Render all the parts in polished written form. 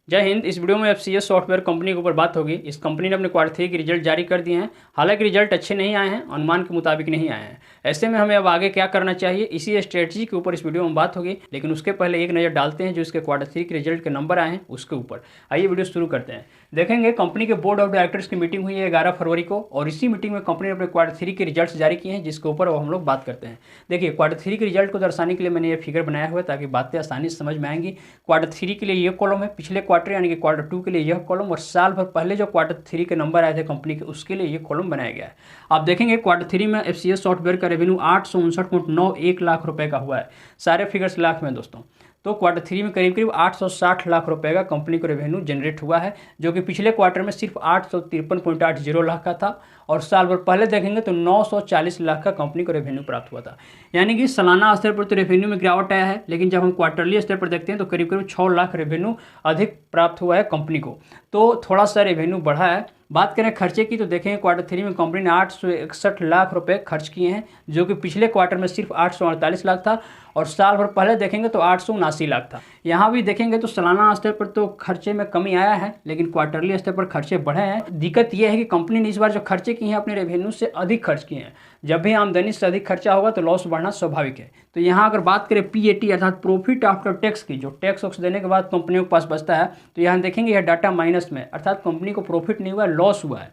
जय हिंद। इस वीडियो में एफसीएस सॉफ्टवेयर कंपनी के ऊपर बात होगी। इस कंपनी ने अपने क्वार्टर 3 के रिजल्ट जारी कर दिए हैं। हालांकि रिजल्ट अच्छे नहीं आए हैं, अनुमान के मुताबिक नहीं आए हैं। ऐसे में हमें अब आगे क्या करना चाहिए, इसी स्ट्रेटजी के ऊपर इस वीडियो में बात होगी। लेकिन उसके पहले एक नज़र डालते हैं जो इसके क्वार्टर 3 के रिजल्ट के नंबर आए हैं उसके ऊपर। आइए वीडियो शुरू करते हैं। देखेंगे कंपनी के बोर्ड ऑफ डायरेक्टर्स की मीटिंग हुई है 11 फरवरी को, और इसी मीटिंग में कंपनी ने अपने क्वार्टर 3 के रिजल्ट्स जारी किए हैं, जिसके ऊपर हम लोग बात करते हैं। देखिए, क्वार्टर 3 के रिजल्ट को दर्शाने के लिए मैंने ये फिगर बनाया हुआ है ताकि बातें आसानी से समझ में आएंगी। क्वार्टर 3 के लिए ये कॉलम है, पिछले क्वार्टर यानी कि क्वार्टर 2 के लिए यह कॉलम, और साल भर पहले जो क्वार्टर 3 के नंबर आए थे कंपनी के उसके लिए ये कॉलम बनाया गया है। आप देखेंगे क्वार्टर 3 में एफसीएस सॉफ्टवेयर का रेवेन्यू 859.91 लाख रुपए का हुआ है। सारे फिगर्स लाख में दोस्तों। तो क्वार्टर 3 में करीब करीब 860 लाख रुपए का कंपनी को रेवेन्यू जनरेट हुआ है, जो कि पिछले क्वार्टर में सिर्फ 853.80 लाख का था, और साल भर पहले देखेंगे तो 940 लाख का कंपनी को रेवेन्यू प्राप्त हुआ था। यानी कि सालाना स्तर पर तो रेवेन्यू में गिरावट आया है, लेकिन जब हम क्वार्टरली स्तर पर देखते हैं तो करीब करीब 6 लाख रेवेन्यू अधिक प्राप्त हुआ है कंपनी को। तो थोड़ा सा रेवेन्यू बढ़ा है। बात करें खर्चे की तो देखेंगे क्वार्टर 3 में कंपनी ने 861 लाख रुपए खर्च किए हैं, जो कि पिछले क्वार्टर में सिर्फ 848 लाख था, और साल भर पहले देखेंगे तो 879 लाख था। यहाँ भी देखेंगे तो सालाना स्तर पर तो खर्चे में कमी आया है, लेकिन क्वार्टरली स्तर पर खर्चे बढ़े हैं। दिक्कत यह है कि कंपनी ने इस बार जो खर्चे किए हैं अपने रेवेन्यू से अधिक खर्च किए हैं। जब भी आमदनी से अधिक खर्चा होगा तो लॉस बढ़ना स्वाभाविक है। तो यहाँ अगर बात करें पीएटी अर्थात प्रॉफिट आफ्टर टैक्स की, जो टैक्स वैक्स देने के बाद कंपनियों के पास बचता है, तो यहाँ देखेंगे यह डाटा माइनस में, अर्थात कंपनी को प्रॉफिट नहीं हुआ, लॉस हुआ है।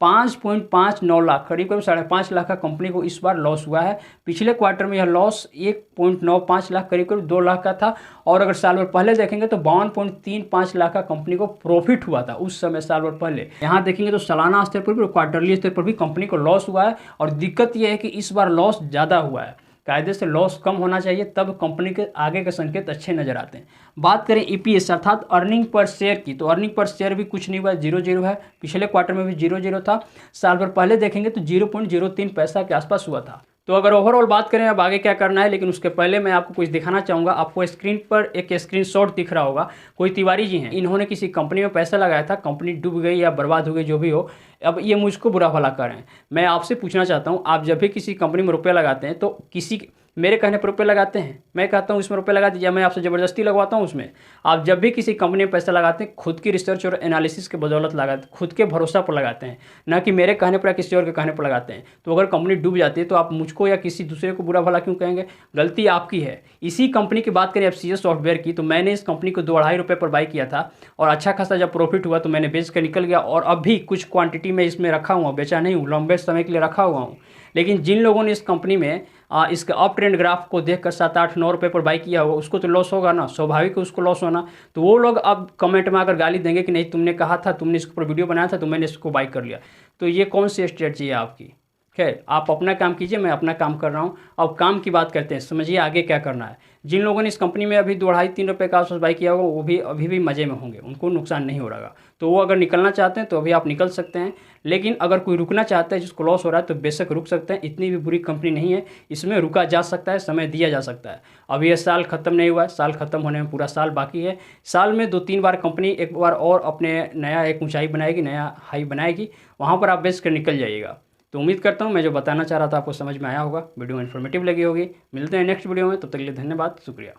5.59 लाख, करीब करीब 5.5 लाख का कंपनी को इस बार लॉस हुआ है। पिछले क्वार्टर में यह लॉस 1.95 लाख, करीब करीब 2 लाख का था, और अगर साल भर पहले देखेंगे तो 52.35 लाख का कंपनी को प्रॉफिट हुआ था उस समय साल भर पहले। यहाँ देखेंगे तो सालाना स्तर पर भी और क्वार्टरली स्तर पर भी कंपनी को लॉस हुआ है, और दिक्कत यह है कि इस बार लॉस ज़्यादा हुआ है। कायदे से लॉस कम होना चाहिए, तब कंपनी के आगे के संकेत अच्छे नजर आते हैं। बात करें ईपीएस अर्थात अर्निंग पर शेयर की, तो अर्निंग पर शेयर भी कुछ नहीं हुआ, 0 है। पिछले क्वार्टर में भी 0 था, साल भर पहले देखेंगे तो 0.03 पैसा के आसपास हुआ था। तो अगर ओवरऑल बात करें अब आगे क्या करना है, लेकिन उसके पहले मैं आपको कुछ दिखाना चाहूँगा। आपको स्क्रीन पर एक स्क्रीनशॉट दिख रहा होगा, कोई तिवारी जी हैं, इन्होंने किसी कंपनी में पैसा लगाया था, कंपनी डूब गई या बर्बाद हो गई, जो भी हो। अब ये मुझको बुरा भला कर रहे हैं। मैं आपसे पूछना चाहता हूँ, आप जब भी किसी कंपनी में रुपये लगाते हैं तो मेरे कहने पर रुपये लगाते हैं, मैं कहता हूँ इसमें रुपये लगा दीजिए, मैं आपसे ज़बरदस्ती लगवाता हूँ उसमें। आप जब भी किसी कंपनी में पैसा लगाते हैं खुद की रिसर्च और एनालिसिस के बदौलत लगाते हैं, खुद के भरोसा पर लगाते हैं, ना कि मेरे कहने पर या किसी और के कहने पर लगाते हैं। तो अगर कंपनी डूब जाती है तो आप मुझको या किसी दूसरे को बुरा भला क्यों कहेंगे? गलती आपकी है। इसी कंपनी की बात करें एफसीएस सॉफ्टवेयर की, तो मैंने इस कंपनी को 2-2.5 रुपये पर बाई किया था, और अच्छा खासा जब प्रॉफिट हुआ तो मैंने बेच कर निकल गया, और अब भी कुछ क्वांटिटी में इसमें रखा हुआ, बेचा नहीं हूँ, लंबे समय के लिए रखा हुआ हूँ। लेकिन जिन लोगों ने इस कंपनी में इसका अप ट्रेंड ग्राफ को देखकर 7-8-9 रुपये पर बाई किया होगा, उसको तो लॉस होगा ना, स्वाभाविक है उसको लॉस होना। तो वो लोग अब कमेंट में आकर गाली देंगे कि नहीं तुमने कहा था, तुमने इसके ऊपर वीडियो बनाया था, तो मैंने इसको बाई कर लिया। तो ये कौन सी स्ट्रेटजी है आपकी? खैर, आप अपना काम कीजिए, मैं अपना काम कर रहा हूँ। अब काम की बात करते हैं, समझिए आगे क्या करना है। जिन लोगों ने इस कंपनी में अभी 2-2.5-3 रुपये का आसपास बाई किया होगा, वो भी अभी भी मज़े में होंगे, उनको नुकसान नहीं हो रहा। तो वो अगर निकलना चाहते हैं तो अभी आप निकल सकते हैं, लेकिन अगर कोई रुकना चाहता है जिसको लॉस हो रहा है तो बेशक रुक सकते हैं। इतनी भी बुरी कंपनी नहीं है, इसमें रुका जा सकता है, समय दिया जा सकता है। अभी यह साल खत्म नहीं हुआ है, साल खत्म होने में पूरा साल बाकी है। साल में 2-3 बार कंपनी एक बार और अपने नया एक ऊंचाई बनाएगी, नया हाई बनाएगी, वहाँ पर आप बेच कर निकल जाइएगा। तो उम्मीद करता हूँ मैं जो बताना चाह रहा था आपको समझ में आया होगा, वीडियो इन्फॉर्मेटिव लगी होगी। मिलते हैं नेक्स्ट वीडियो में, तब तक के लिए धन्यवाद, शुक्रिया।